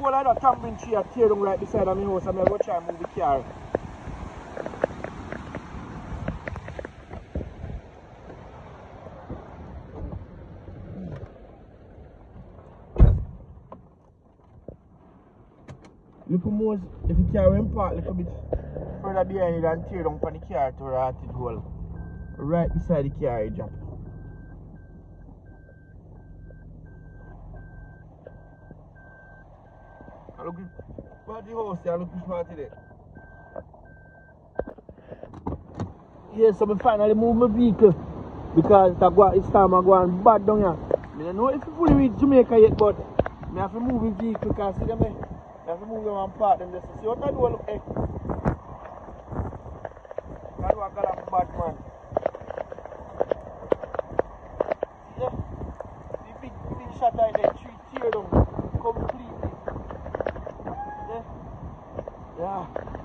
whole of that camping tree I tear down right beside of my house and I go try and move the car. Little more, if the car went park a little bit further behind it and tear down from the car to right it hole. Right beside the car it drop. I look at the house there, I look at party there. Yeah, so I finally move my vehicle because it's time I go and bad down here. I don't know if you fully reach Jamaica yet, but I have to move the vehicle because see them I have to move them and park them just to see what I do look like. I do a god of bad man. Yeah, the big shot right there, tree tear down completely. Yeah.